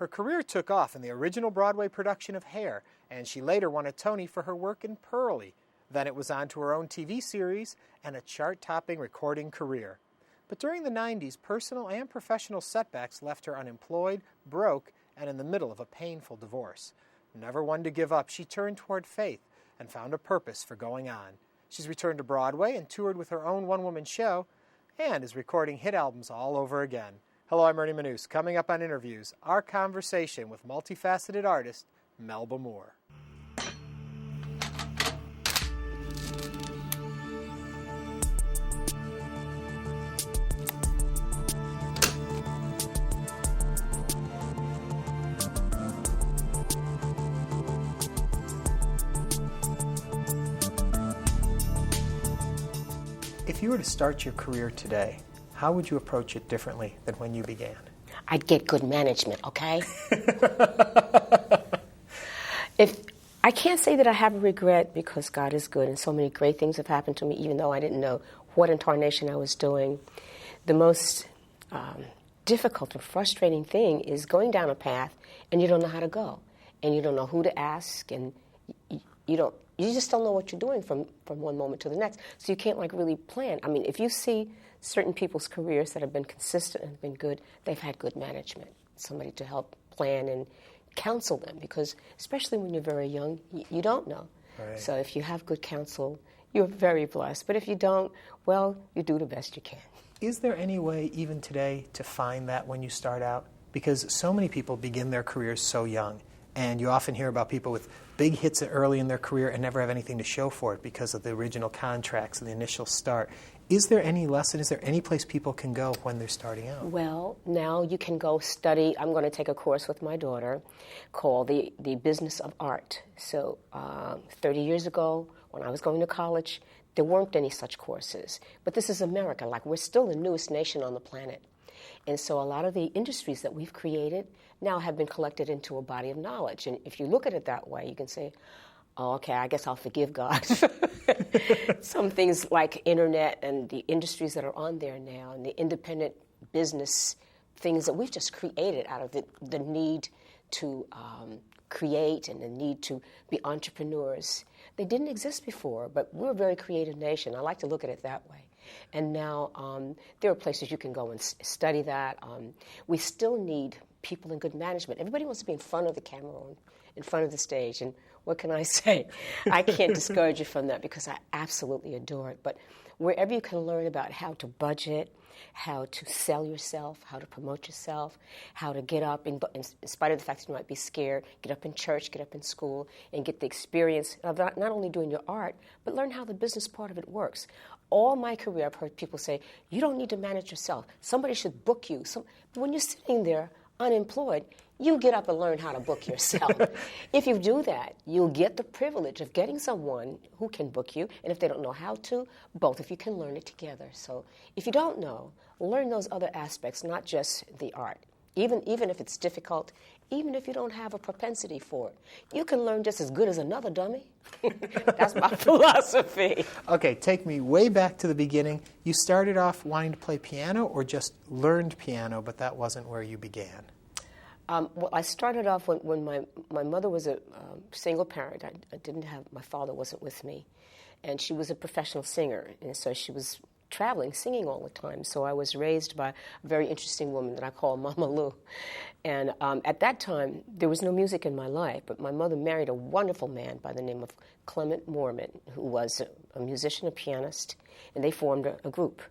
Her career took off in the original Broadway production of Hair, and she later won a Tony for her work in Purlie. Then it was on to her own TV series and a chart-topping recording career. But during the 90s, personal and professional setbacks left her unemployed, broke, and in the middle of a painful divorce. Never one to give up, she turned toward faith and found a purpose for going on. She's returned to Broadway and toured with her own one-woman show and is recording hit albums all over again. Hello, I'm Ernie Manouse. Coming up on InnerVIEWS, our conversation with multifaceted artist Melba Moore. If you were to start your career today, how would you approach it differently than when you began? I'd get good management, okay? I can't say that I have a regret because God is good and so many great things have happened to me even though I didn't know what incarnation I was doing. The most difficult and frustrating thing is going down a path and you don't know how to go and you don't know who to ask and you just don't know what you're doing from one moment to the next. So you can't really plan. I mean, if you see certain people's careers that have been consistent and been good, they've had good management, somebody to help plan and counsel them, because especially when you're very young, you don't know. Right. So if you have good counsel, you're very blessed. But if you don't, well, you do the best you can. Is there any way, even today, to find that when you start out? Because so many people begin their careers so young, and you often hear about people with big hits early in their career and never have anything to show for it because of the original contracts and the initial start. Is there any lesson? Is there any place people can go when they're starting out? Well, now you can go study. I'm going to take a course with my daughter called the Business of Art. So 30 years ago, when I was going to college, there weren't any such courses. But this is America. We're still the newest nation on the planet. And so a lot of the industries that we've created now have been collected into a body of knowledge. And if you look at it that way, you can say, oh, okay, I guess I'll forgive God. Some things like internet and the industries that are on there now and the independent business things that we've just created out of the need to create and the need to be entrepreneurs. They didn't exist before, but we're a very creative nation. I like to look at it that way. And now there are places you can go and study that. We still need people in good management. Everybody wants to be in front of the camera, in front of the stage, and what can I say? I can't discourage you from that because I absolutely adore it. But wherever you can learn about how to budget, how to sell yourself, how to promote yourself, how to get up, in spite of the fact that you might be scared, get up in church, get up in school, and get the experience of not only doing your art, but learn how the business part of it works. All my career, I've heard people say, you don't need to manage yourself. Somebody should book you. But when you're sitting there unemployed, you get up and learn how to book yourself. If you do that, you'll get the privilege of getting someone who can book you, and if they don't know how to, both of you can learn it together. So if you don't know, learn those other aspects, not just the art. Even if it's difficult, even if you don't have a propensity for it, you can learn just as good as another dummy. That's my philosophy. Okay, take me way back to the beginning. You started off wanting to play piano or just learned piano, but that wasn't where you began? Well, I started off when my mother was a single parent. I didn't have, my father wasn't with me. And she was a professional singer, and so she was traveling, singing all the time. So I was raised by a very interesting woman that I call Mama Lou. And at that time, there was no music in my life, but my mother married a wonderful man by the name of Clement Moorman, who was a musician, a pianist, and they formed a group.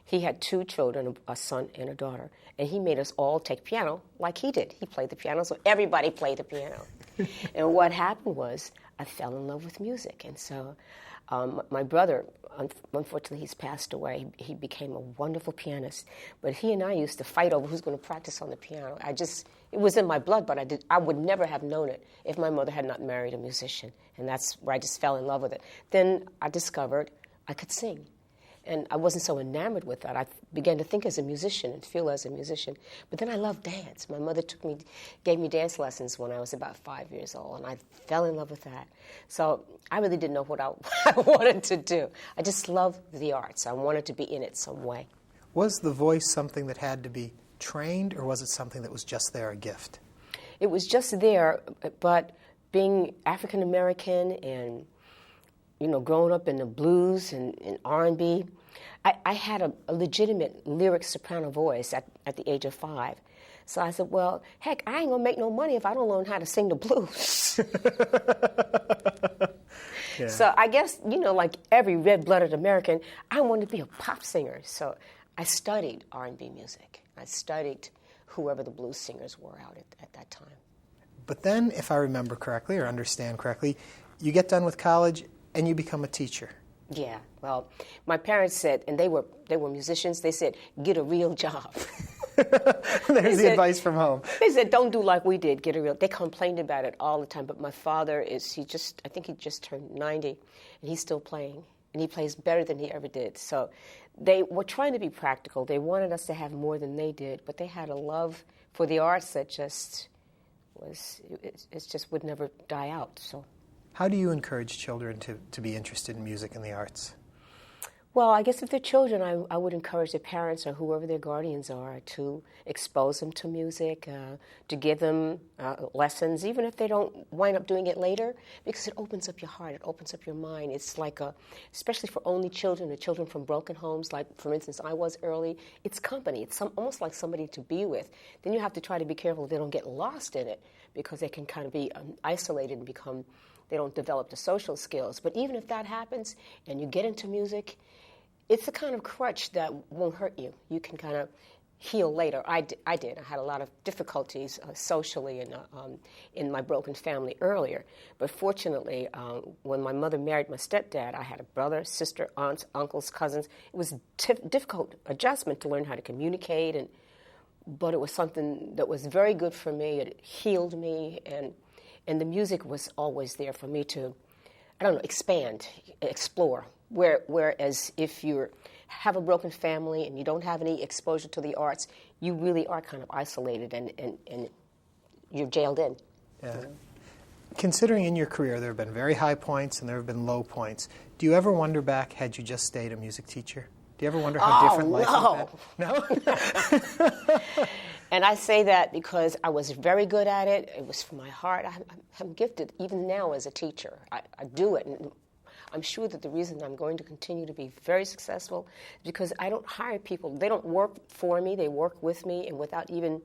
He had 2 children, a son and a daughter, and he made us all take piano like he did. He played the piano, so everybody played the piano. And what happened was I fell in love with music, and so my brother, unfortunately, he's passed away. He became a wonderful pianist. But he and I used to fight over who's going to practice on the piano. It was in my blood, but I would never have known it if my mother had not married a musician. And that's where I just fell in love with it. Then I discovered I could sing. And I wasn't so enamored with that. I began to think as a musician and feel as a musician. But then I loved dance. My mother gave me dance lessons when I was about 5 years old, and I fell in love with that. So I really didn't know what I wanted to do. I just loved the arts. I wanted to be in it some way. Was the voice something that had to be trained, or was it something that was just there, a gift? it was just there, but being African American and, growing up in the blues and R&B, I had a legitimate lyric soprano voice at the age of 5. So I said, well, heck, I ain't going to make no money if I don't learn how to sing the blues. Yeah. So I guess, like every red-blooded American, I wanted to be a pop singer. So I studied R&B music. I studied whoever the blues singers were out at that time. But then, if I remember correctly or understand correctly, you get done with college and you become a teacher. Yeah, well, my parents said, and they were musicians, they said, get a real job. There's the advice from home. They said, don't do like we did, get a real. They complained about it all the time, but my father I think he just turned 90, and he's still playing, and he plays better than he ever did. So they were trying to be practical. They wanted us to have more than they did, but they had a love for the arts that just would never die out, so. How do you encourage children to be interested in music and the arts? Well, I guess if they're children, I would encourage their parents or whoever their guardians are to expose them to music, to give them lessons, even if they don't wind up doing it later, because it opens up your heart, it opens up your mind. It's like, especially for only children or children from broken homes, like, for instance, I was early, it's company. It's almost like somebody to be with. Then you have to try to be careful they don't get lost in it, because they can kind of be isolated and they don't develop the social skills. But even if that happens and you get into music, it's a kind of crutch that won't hurt you. You can kind of heal later. I did. I had a lot of difficulties socially and in my broken family earlier. But fortunately, when my mother married my stepdad, I had a brother, sister, aunts, uncles, cousins. It was difficult adjustment to learn how to communicate, but it was something that was very good for me. It healed me, and the music was always there for me to, expand, explore. Whereas if you have a broken family and you don't have any exposure to the arts, you really are kind of isolated and you're jailed in. Yeah. Considering in your career there have been very high points and there have been low points, do you ever wonder back, had you just stayed a music teacher? Do you ever wonder how different life would have been? No? And I say that because I was very good at it. It was from my heart. I'm gifted even now as a teacher. I do it. And I'm sure that the reason I'm going to continue to be very successful is because I don't hire people. They don't work for me. They work with me, and without even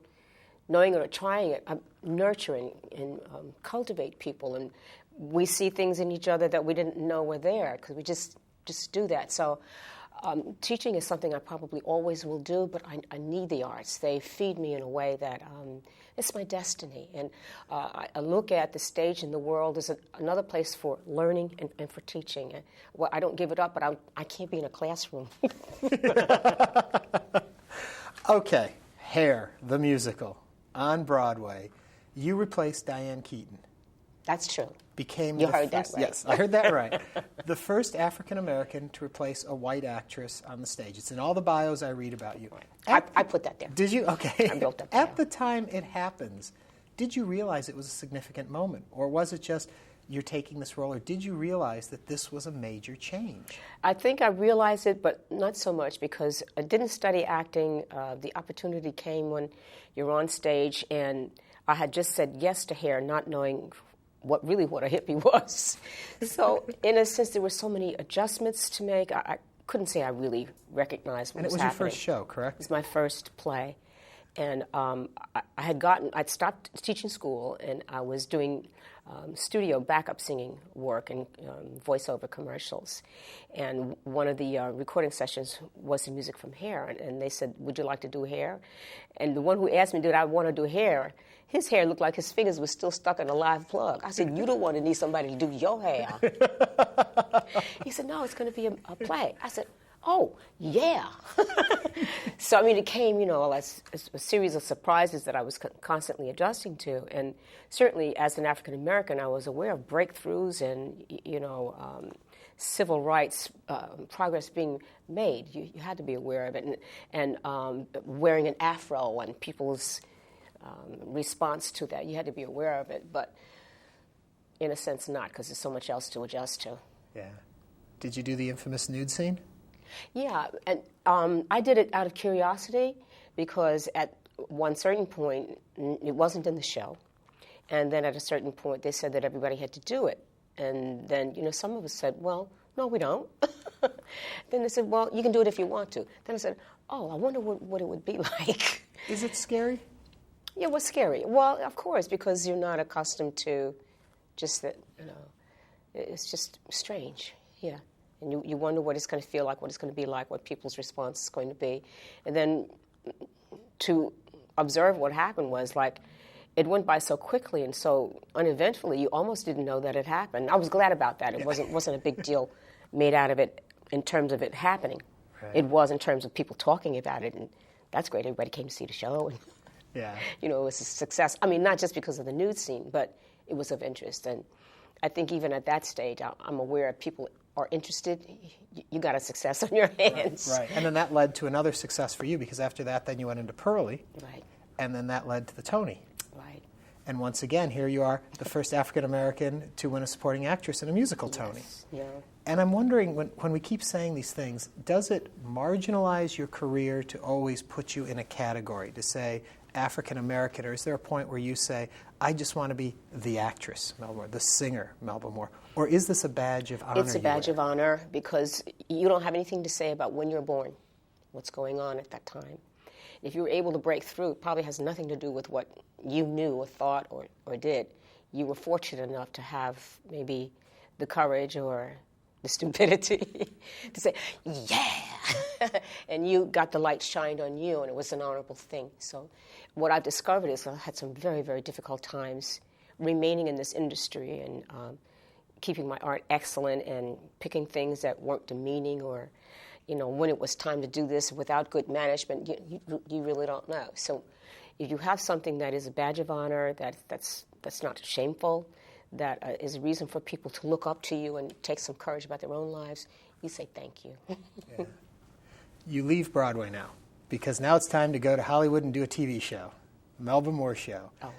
knowing it or trying it, I'm nurturing and cultivate people. And we see things in each other that we didn't know were there because we just do that. So teaching is something I probably always will do, but I need the arts. They feed me in a way that it's my destiny. And I look at the stage in the world as another place for learning and for teaching. Well, I don't give it up, but I can't be in a classroom. Okay, Hair, the musical, on Broadway. You replaced Diane Keaton. That's true. You heard that right. Yes, I heard that right. The first African-American to replace a white actress on the stage. It's in all the bios I read about you. I put that there. Did you? Okay. I built that At the time it happens, did you realize it was a significant moment? Or was it just you're taking this role? Or did you realize that this was a major change? I think I realized it, but not so much because I didn't study acting. The opportunity came when you're on stage, and I had just said yes to Hair, not knowing what a hippie was. So in a sense, there were so many adjustments to make. I couldn't say I really recognized what was happening. And it was your first show, correct? It was my first play. And I'd stopped teaching school, and I was doing studio backup singing work and voiceover commercials. And one of the recording sessions was the music from Hair, and they said, would you like to do Hair? And the one who asked me, did I want to do Hair, his hair looked like his fingers were still stuck in a live plug. I said, you don't want to need somebody to do your hair. He said, no, it's going to be a play. I said, oh, yeah. So, it came, a series of surprises that I was constantly adjusting to. And certainly, as an African-American, I was aware of breakthroughs and, civil rights progress being made. You had to be aware of it. And wearing an afro and people's response to that, you had to be aware of it. But in a sense, not, because there's so much else to adjust to. Yeah. Did you do the infamous nude scene? Yeah, and I did it out of curiosity because at one certain point, it wasn't in the show. And then at a certain point, they said that everybody had to do it. And then, some of us said, well, no, we don't. Then they said, well, you can do it if you want to. Then I said, oh, I wonder what it would be like. Is it scary? Yeah, what's scary? Well, of course, because you're not accustomed to just that, it's just strange, yeah. And you wonder what it's going to feel like, what it's going to be like, what people's response is going to be. And then to observe what happened was like, it went by so quickly and so uneventfully, you almost didn't know that it happened. I was glad about that. It wasn't a big deal made out of it in terms of it happening. Right. It was in terms of people talking about it, and that's great. Everybody came to see the show, and it was a success. I mean, not just because of the nude scene, but it was of interest. And I think even at that stage, I'm aware if people are interested, you got a success on your hands. Right. And then that led to another success for you, because after that, then you went into Purlie. Right. And then that led to the Tony. Right. And once again, here you are, the first African-American to win a supporting actress in a musical Tony. Yeah. And I'm wondering, when we keep saying these things, does it marginalize your career to always put you in a category, to say African-American, or is there a point where you say, I just want to be the actress, Melba Moore, the singer, Melba Moore? Or is this a badge of honor? It's a badge of honor because you don't have anything to say about when you're born, what's going on at that time. If you were able to break through, it probably has nothing to do with what you knew or thought or did. You were fortunate enough to have maybe the courage or the stupidity to say, yeah, and you got the light shined on you, and it was an honorable thing. So what I've discovered is I had some very, very difficult times remaining in this industry and keeping my art excellent and picking things that weren't demeaning or, when it was time to do this without good management, you really don't know. So if you have something that is a badge of honor, that's not shameful, that is a reason for people to look up to you and take some courage about their own lives, you say thank you. Yeah. You leave Broadway now, because now it's time to go to Hollywood and do a TV show, Melba Moore Show. Oh.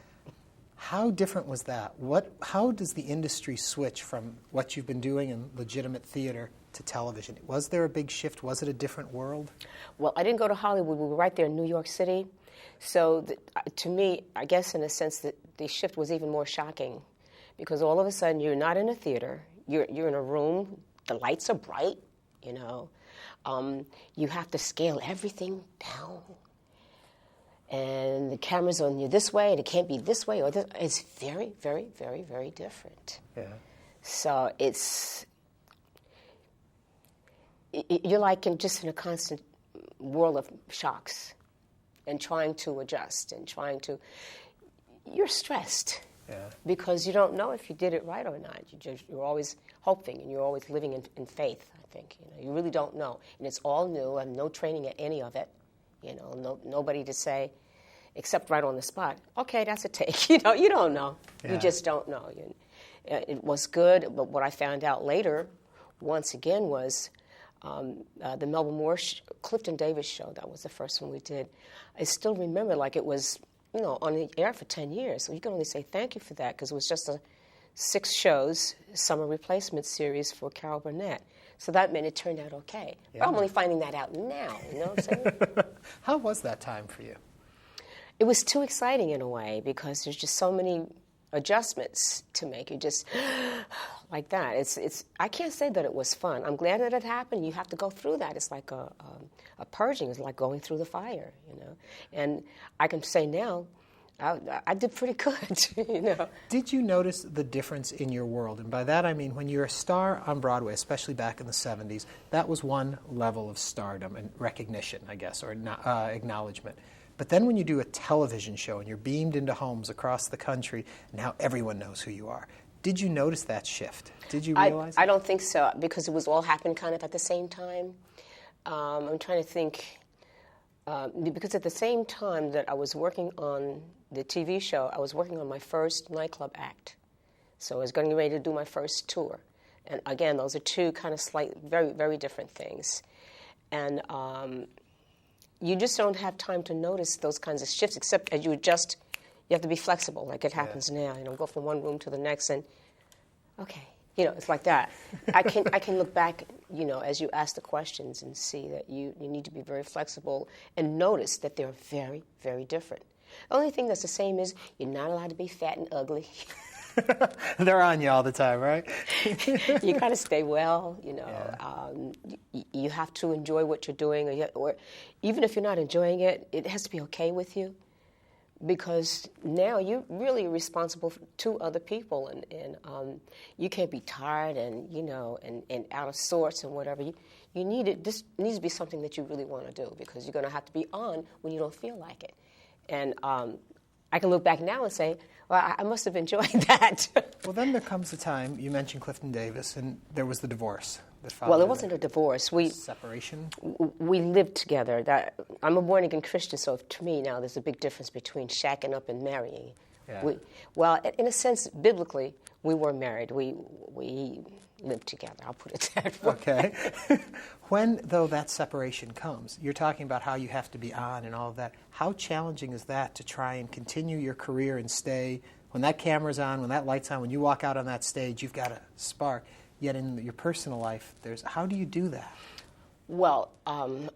How different was that? How does the industry switch from what you've been doing in legitimate theater to television? Was there a big shift? Was it a different world? Well, I didn't go to Hollywood. We were right there in New York City. So to me, I guess in a sense, the shift was even more shocking, because all of a sudden you're not in a theater. You're in a room. The lights are bright, You have to scale everything down. And the camera's on you this way, and it can't be this way or this. It's very, very, very, very different. Yeah. So you're like just in a constant world of shocks and trying to adjust and you're stressed. Yeah. Because you don't know if you did it right or not. You're always hoping, and you're always living in faith, I think. You really don't know. And it's all new. I have no training at any of it. Nobody to say, except right on the spot, okay, that's a take. You don't know. Yeah. You just don't know. It was good, but what I found out later, once again, was the Melba Moore Clifton Davis show. That was the first one we did. I still remember like it was, on the air for 10 years. So you can only say thank you for that, because it was just 6 shows, summer replacement series for Carol Burnett. So that meant it turned out okay. Yeah. But I'm only finding that out now, you know what I'm saying? How was that time for you? It was too exciting in a way, because there's just so many adjustments to make. You just, like that. I can't say that it was fun. I'm glad that it happened. You have to go through that. It's like a purging. It's like going through the fire, And I can say now, I did pretty good, Did you notice the difference in your world? And by that I mean when you're a star on Broadway, especially back in the 70s, that was one level of stardom and recognition, I guess, or acknowledgement. But then when you do a television show and you're beamed into homes across the country, now everyone knows who you are. Did you notice that shift? Did you realize I don't think so, because it was all happening kind of at the same time. I'm trying to think. Because at the same time that I was working on the TV show, I was working on my first nightclub act. So I was getting ready to do my first tour. And again, those are two kind of very, very different things. And you just don't have time to notice those kinds of shifts, except as you adjust, you have to be flexible, like it happens now. Go from one room to the next and, okay. It's like that. I can look back, as you ask the questions and see that you need to be very flexible and notice that they're very, very different. The only thing that's the same is you're not allowed to be fat and ugly. They're on you all the time, right? You got to stay well, you know. Yeah. You have to enjoy what you're doing, or even if you're not enjoying it, it has to be okay with you, because now you're really responsible to other people, and you can't be tired and, you know, and out of sorts and whatever. You need it. This needs to be something that you really want to do, because you're going to have to be on when you don't feel like it. And I can look back now and say, well, I must have enjoyed that. Well, then there comes a time, you mentioned Clifton Davis, and there was the divorce that followed. Well, it wasn't a divorce. Separation? We lived together. I'm a born-again Christian, so to me now there's a big difference between shacking up and marrying. Yeah. Well, in a sense, biblically, we were married. We lived together, I'll put it that way. Okay. When, though, that separation comes, you're talking about how you have to be on and all of that. How challenging is that to try and continue your career and stay, when that camera's on, when that light's on, when you walk out on that stage, you've got a spark, yet in your personal life, how do you do that? Well,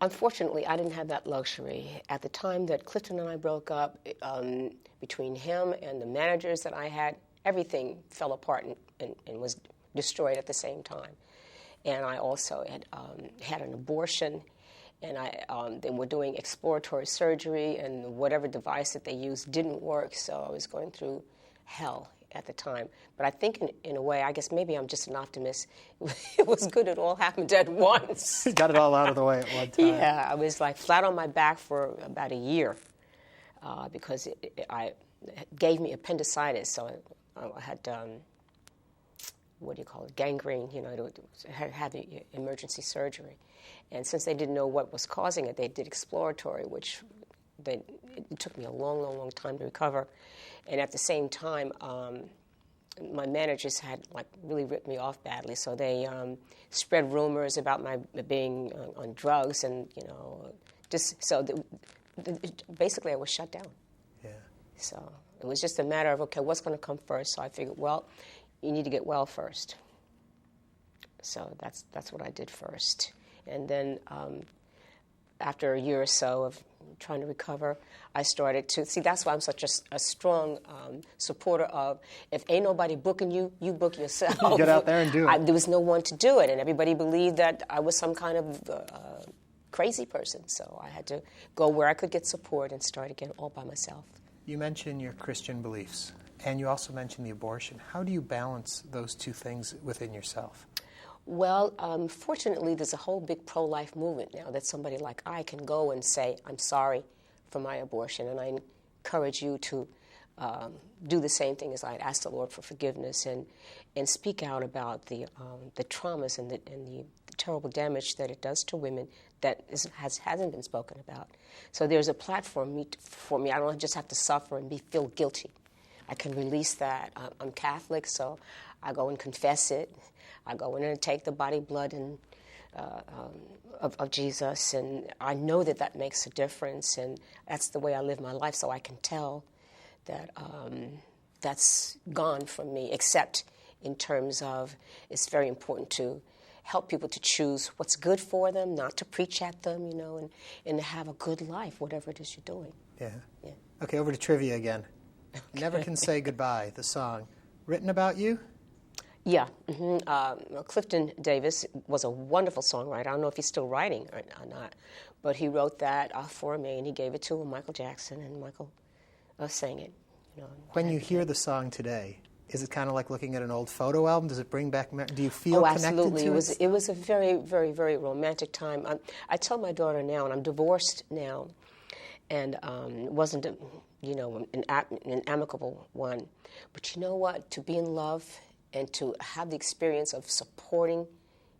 unfortunately, I didn't have that luxury. At the time that Clifton and I broke up, between him and the managers that I had, everything fell apart and was destroyed at the same time. And I also had an abortion, and they were doing exploratory surgery, and whatever device that they used didn't work, so I was going through hell at the time. But I think in a way, I guess maybe I'm just an optimist. It was good it all happened at once. Got it all out of the way at one time. Yeah, I was like flat on my back for about a year because it gave me appendicitis, so I had gangrene, you know, to have the emergency surgery. And since they didn't know what was causing it, they did exploratory, which it took me a long, long, long time to recover. And at the same time, my managers had really ripped me off badly, so they spread rumors about my being on drugs, and basically I was shut down. Yeah. So it was just a matter of, okay, what's going to come first? So I figured, well, you need to get well first. So that's what I did first. And then after a year or so of trying to recover, I started to see. That's why I'm such a strong supporter of, if ain't nobody booking you, you book yourself. You get out there and do it. There was no one to do it, and everybody believed that I was some kind of crazy person. So I had to go where I could get support and start again all by myself. You mentioned your Christian beliefs, and you also mentioned the abortion. How do you balance those two things within yourself? Well, fortunately, there's a whole big pro-life movement now that somebody like I can go and say, I'm sorry for my abortion, and I encourage you to do the same thing as I ask the Lord for forgiveness and speak out about the traumas and the terrible damage that it does to women that hasn't been spoken about. So there's a platform for me. I don't just have to suffer and feel guilty. I can release that. I'm Catholic, so I go and confess it. I go in and take the body, blood, and of Jesus, and I know that makes a difference, and that's the way I live my life, so I can tell that that's gone from me, except in terms of it's very important to help people to choose what's good for them, not to preach at them, and to have a good life, whatever it is you're doing. Yeah. Yeah. Okay, over to trivia again. Okay. Never Can Say Goodbye, the song. Written about you? Yeah. Mm-hmm. Clifton Davis was a wonderful songwriter. I don't know if he's still writing or not, but he wrote that for me, and he gave it to Michael Jackson, and Michael sang it. When you hear the song today, is it kind of like looking at an old photo album? Does it bring back do you feel connected absolutely. to it? It was a very, very, very romantic time. I tell my daughter now, and I'm divorced now, and it wasn't an amicable one. But you know what? To be in love and to have the experience of supporting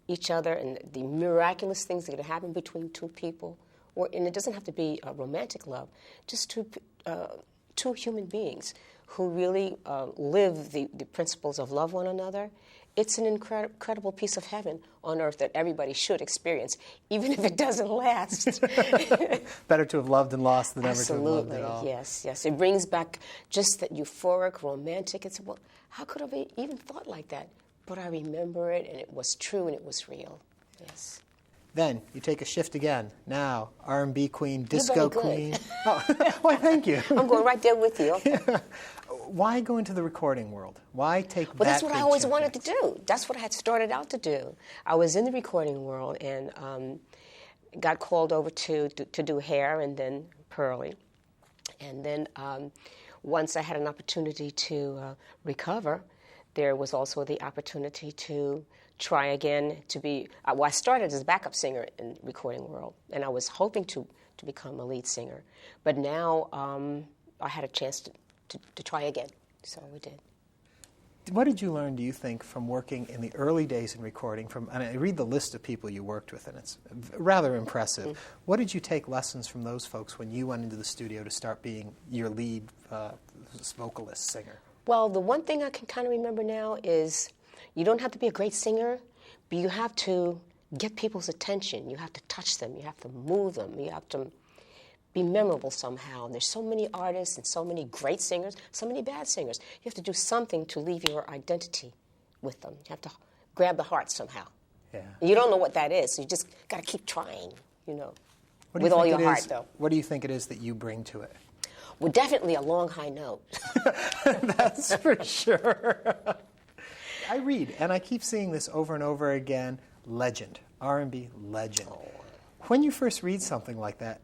each other and the miraculous things that can happen between two people, and it doesn't have to be a romantic love, just two human beings who really live the principles of love one another. It's an incredible piece of heaven on earth that everybody should experience, even if it doesn't last. Better to have loved and lost than Absolutely. Ever to have loved at all. Yes. It brings back just that euphoric, romantic. It's, well, how could I have even thought like that? But I remember it, and it was true, and it was real. Yes. Then you take a shift again. Now, R&B queen, You're disco very queen. good. Oh, why, thank you. I'm going right there with you. Why go into the recording world? Why take Well, that's that what I big always jump wanted in? to do. That's what I had started out to do. I was in the recording world and got called over to do hair and then Purlie. And then once I had an opportunity to recover, there was also the opportunity to try again to be, well, I started as a backup singer in the recording world, and I was hoping to become a lead singer. But now I had a chance to try again, so we did. What did you learn, do you think, from working in the early days in recording? And I read the list of people you worked with, and it's rather impressive. Mm-hmm. What did you take lessons from those folks when you went into the studio to start being your lead vocalist, singer? Well, the one thing I can kind of remember now is you don't have to be a great singer, but you have to get people's attention. You have to touch them. You have to move them. You have to be memorable somehow. There's so many artists and so many great singers, so many bad singers. You have to do something to leave your identity with them. You have to grab the heart somehow. Yeah. You don't know what that is, so you just got to keep trying, with all your heart, though. What do you think it is that you bring to it? Well, definitely a long, high note. That's for sure. I read, and I keep seeing this over and over again, legend, R&B legend. Oh. When you first read something like that,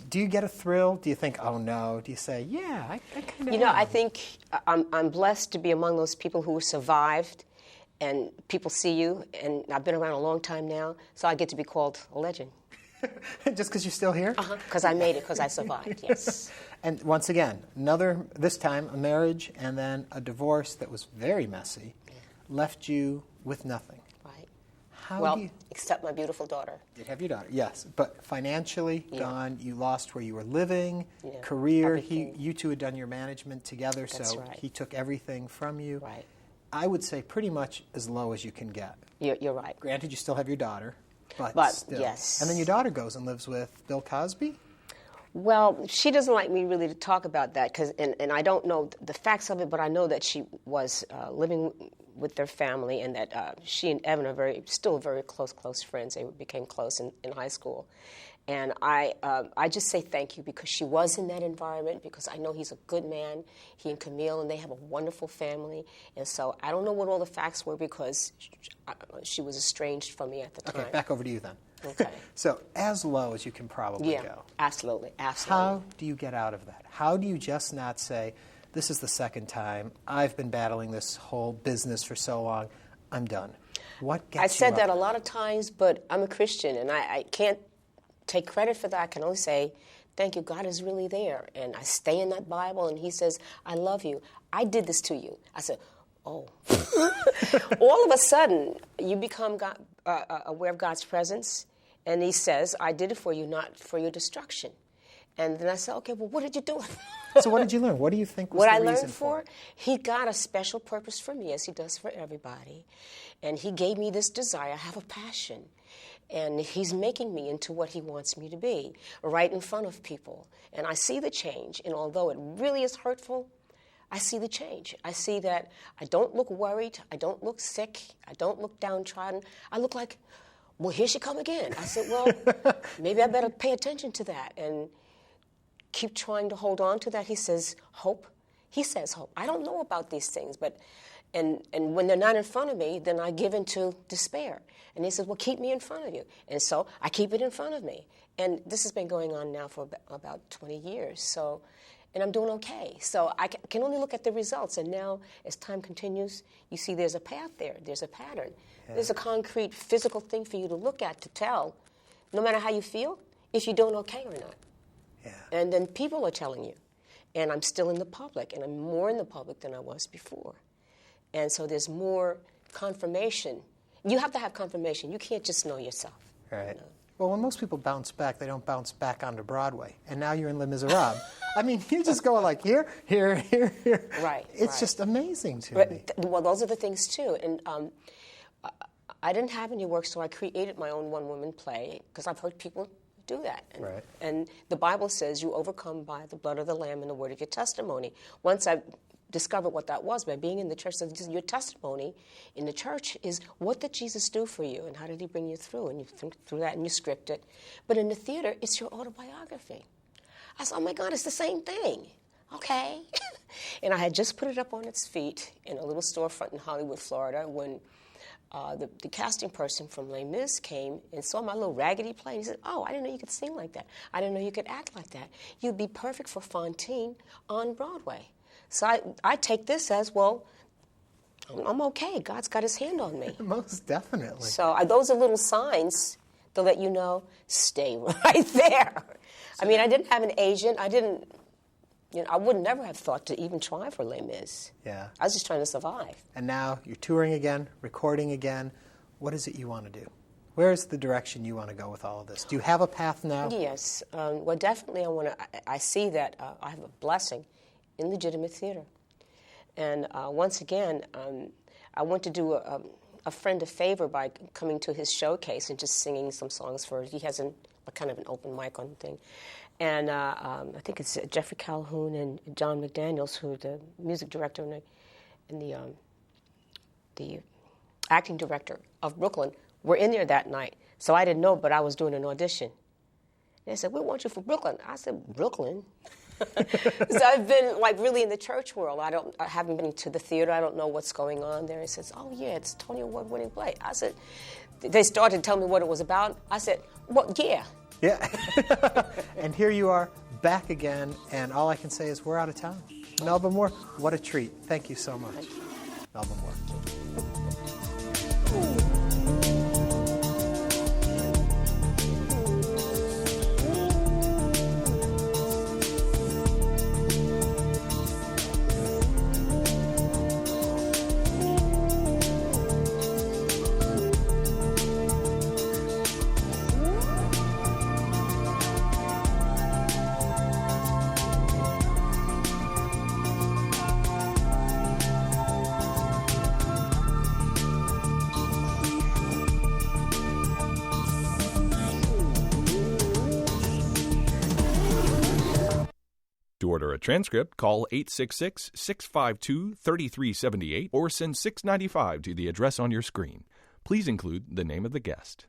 do you get a thrill? Do you think, oh no? Do you say, yeah, I kind of I think I'm blessed to be among those people who survived, and people see you, and I've been around a long time now, so I get to be called a legend. Just because you're still here? Uh-huh, because I made it, because I survived, yes. And once again, this time, a marriage and then a divorce that was very messy, left you with nothing. Right. Except my beautiful daughter. You have your daughter, yes. But financially gone, you lost where you were living, Yeah, career. everything. You two had done your management together, That's so right. he took everything from you. Right. I would say pretty much as low as you can get. You're right. Granted, you still have your daughter, but still. Yes. And then your daughter goes and lives with Bill Cosby? Well, she doesn't like me really to talk about that, and I don't know the facts of it, but I know that she was living with their family, and that she and Evan are still very close friends. They became close in high school. And I just say thank you because she was in that environment, because I know he's a good man, he and Camille, and they have a wonderful family. And so I don't know what all the facts were because she was estranged from me at the time. Okay, back over to you then. Okay. So as low as you can probably go. Yeah, absolutely. How do you get out of that? How do you just not say, this is the second time, I've been battling this whole business for so long, I'm done? What gets you I said up? that a lot of times, but I'm a Christian, and I can't take credit for that. I can only say, thank you, God is really there. And I stay in that Bible, and he says, I love you. I did this to you. I said, oh. All of a sudden, you become aware of God's presence, and he says, I did it for you, not for your destruction. And then I said, okay, well, what did you do? So what did you learn? What do you think was what the I reason learned for for? He got a special purpose for me, as he does for everybody. And he gave me this desire. I have a passion. And he's making me into what he wants me to be, right in front of people. And I see the change. And although it really is hurtful, I see the change. I see that I don't look worried. I don't look sick. I don't look downtrodden. I look like, well, here she come again. I said, well, maybe I better pay attention to that and keep trying to hold on to that. He says, hope. He says hope. I don't know about these things, but and when they're not in front of me, then I give into despair. And he says, well, keep me in front of you. And so I keep it in front of me. And this has been going on now for about 20 years. So, and I'm doing okay. So I can only look at the results. And now, as time continues, you see there's a path there. There's a pattern. Yeah. There's a concrete physical thing for you to look at to tell, no matter how you feel, if you're doing okay or not. Yeah. And then people are telling you. And I'm still in the public, and I'm more in the public than I was before. And so there's more confirmation. You have to have confirmation. You can't just know yourself. Right. Well, when most people bounce back, they don't bounce back onto Broadway. And now you're in Les Miserables. I mean, you just go like here. Right. It's just amazing to me. Well, those are the things, too. And I didn't have any work, so I created my own one-woman play, because I've heard people do that. Right. And the Bible says you overcome by the blood of the Lamb and the word of your testimony. Once I discovered what that was by being in the church. So just your testimony in the church is, what did Jesus do for you, and how did he bring you through? And you think through that and you script it. But in the theater, it's your autobiography. I said, oh my God, it's the same thing. Okay. And I had just put it up on its feet in a little storefront in Hollywood, Florida, when the casting person from Les Mis came and saw my little raggedy play. And he said, oh, I didn't know you could sing like that. I didn't know you could act like that. You'd be perfect for Fantine on Broadway. So I take this as, well, I'm okay. God's got his hand on me. Most definitely. So those are little signs to let you know, stay right there. I mean, I didn't have an agent. I would never have thought to even try for Les Mis. Yeah. I was just trying to survive. And now you're touring again, recording again. What is it you want to do? Where is the direction you want to go with all of this? Do you have a path now? Yes. Well, definitely I see that I have a blessing in legitimate theater. And once again, I want to do a friend a favor by coming to his showcase and just singing some songs for. He has a kind of an open mic on thing. And I think it's Jeffrey Calhoun and John McDaniels, who are the music director and the acting director of Brooklyn, were in there that night. So I didn't know, but I was doing an audition. And they said, we want you for Brooklyn. I said, Brooklyn? So I've been really in the church world. I haven't been to the theater. I don't know what's going on there. He says, oh yeah, it's a Tony Award winning play. I said, they started telling me what it was about. I said, well, yeah. Yeah. And here you are, back again, and all I can say is we're out of time. Melba Moore, what a treat. Thank you so much. Thank you. Melba Moore. To order a transcript, call 866-652-3378 or send $6.95 to the address on your screen. Please include the name of the guest.